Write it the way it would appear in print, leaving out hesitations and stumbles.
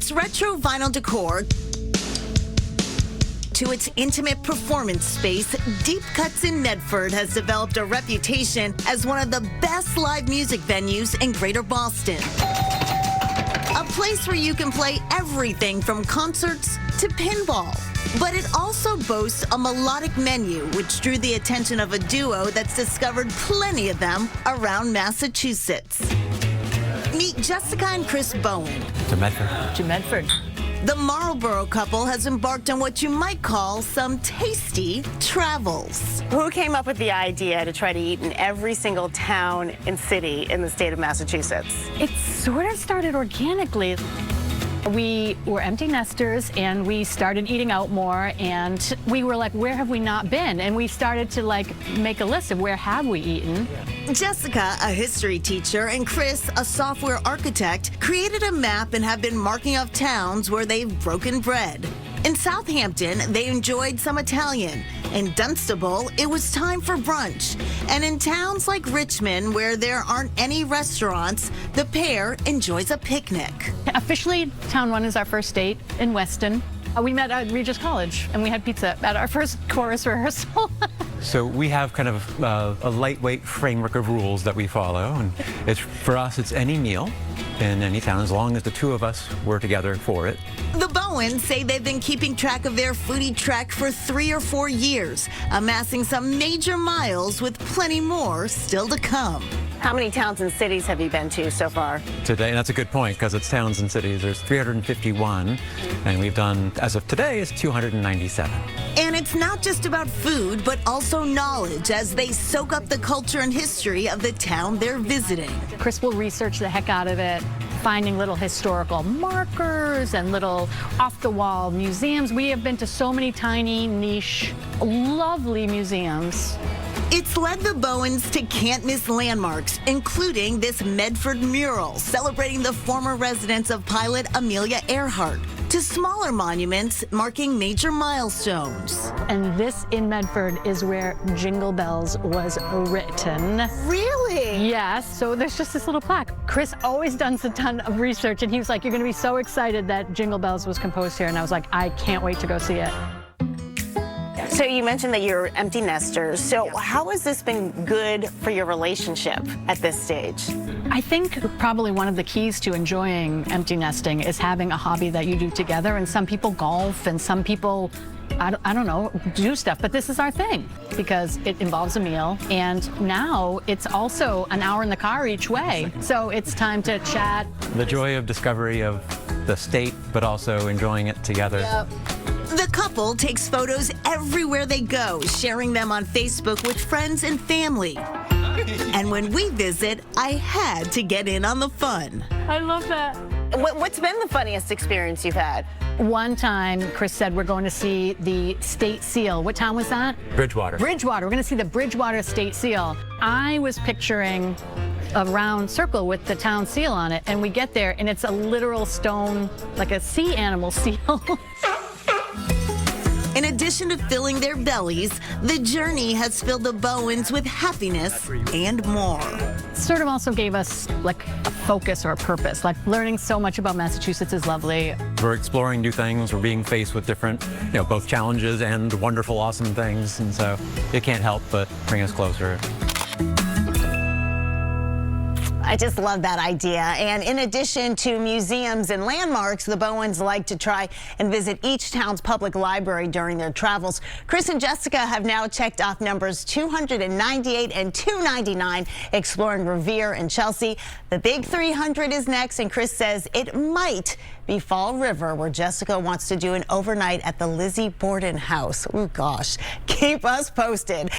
its retro vinyl decor to its intimate performance space, Deep Cuts in Medford has developed a reputation as one of the best live music venues in Greater Boston. A place where you can play everything from concerts to pinball. But it also boasts a melodic menu, which drew the attention of a duo that's discovered plenty of them around Massachusetts. Meet Jessica and Chris Bowen. To Medford. To Medford. The Marlboro couple has embarked on what you might call some tasty travels. Who came up with the idea to try to eat in every single town and city in the state of Massachusetts? It sort of started organically. We were empty nesters and we started eating out more, and we were like, where have we not been? And we started to make a list of where have we eaten. Jessica, a history teacher, and Chris, a software architect, created a map and have been marking off towns where they've broken bread. In Southampton, they enjoyed some Italian. In Dunstable, it was time for brunch. And in towns like Richmond, where there aren't any restaurants, the pair enjoys a picnic. Officially, Town 1 is our first date in Weston. We met at Regis College, and we had pizza at our first chorus rehearsal. So we have kind of a lightweight framework of rules that we follow, and for us it's any meal in any town as long as the two of us were together for it. The Bowens say they've been keeping track of their foodie trek for 3 or 4 years, amassing some major miles with plenty more still to come. How many towns and cities have you been to so far? Today, and that's a good point, because it's towns and cities. There's 351, and we've done, as of today, is 297. And it's not just about food, but also knowledge as they soak up the culture and history of the town they're visiting. Chris will research the heck out of it, finding little historical markers and little off-the-wall museums. We have been to so many tiny, niche, lovely museums. It's led the Bowens to can't-miss landmarks, including this Medford mural celebrating the former residence of pilot Amelia Earhart, to smaller monuments marking major milestones. And this in Medford is where Jingle Bells was written. Really? Yes, so there's just this little plaque. Chris always does a ton of research, and he was like, you're gonna be so excited that Jingle Bells was composed here. And I was like, I can't wait to go see it. So you mentioned that you're empty nesters. So how has this been good for your relationship at this stage? I think probably one of the keys to enjoying empty nesting is having a hobby that you do together. And some people golf, and some people, I don't know, do stuff. But this is our thing because it involves a meal. And now it's also an hour in the car each way. So it's time to chat. The joy of discovery of the state, but also enjoying it together. Yep. The couple takes photos everywhere they go, sharing them on Facebook with friends and family. And when we visit, I had to get in on the fun. I love that. What's been the funniest experience you've had? One time, Chris said we're going to see the state seal. What town was that? Bridgewater. Bridgewater. We're going to see the Bridgewater state seal. I was picturing a round circle with the town seal on it, and we get there, and it's a literal stone, like a sea animal seal. In addition to filling their bellies, the journey has filled the Bowens with happiness and more. Sort of also gave us like a focus or a purpose. Like learning so much about Massachusetts is lovely. We're exploring new things. We're being faced with different, both challenges and wonderful, awesome things. And so it can't help but bring us closer. I just love that idea. And in addition to museums and landmarks, the Bowens like to try and visit each town's public library during their travels. Chris and Jessica have now checked off numbers 298 and 299, exploring Revere and Chelsea. The big 300 is next, and Chris says it might be Fall River, where Jessica wants to do an overnight at the Lizzie Borden house. Oh gosh, keep us posted.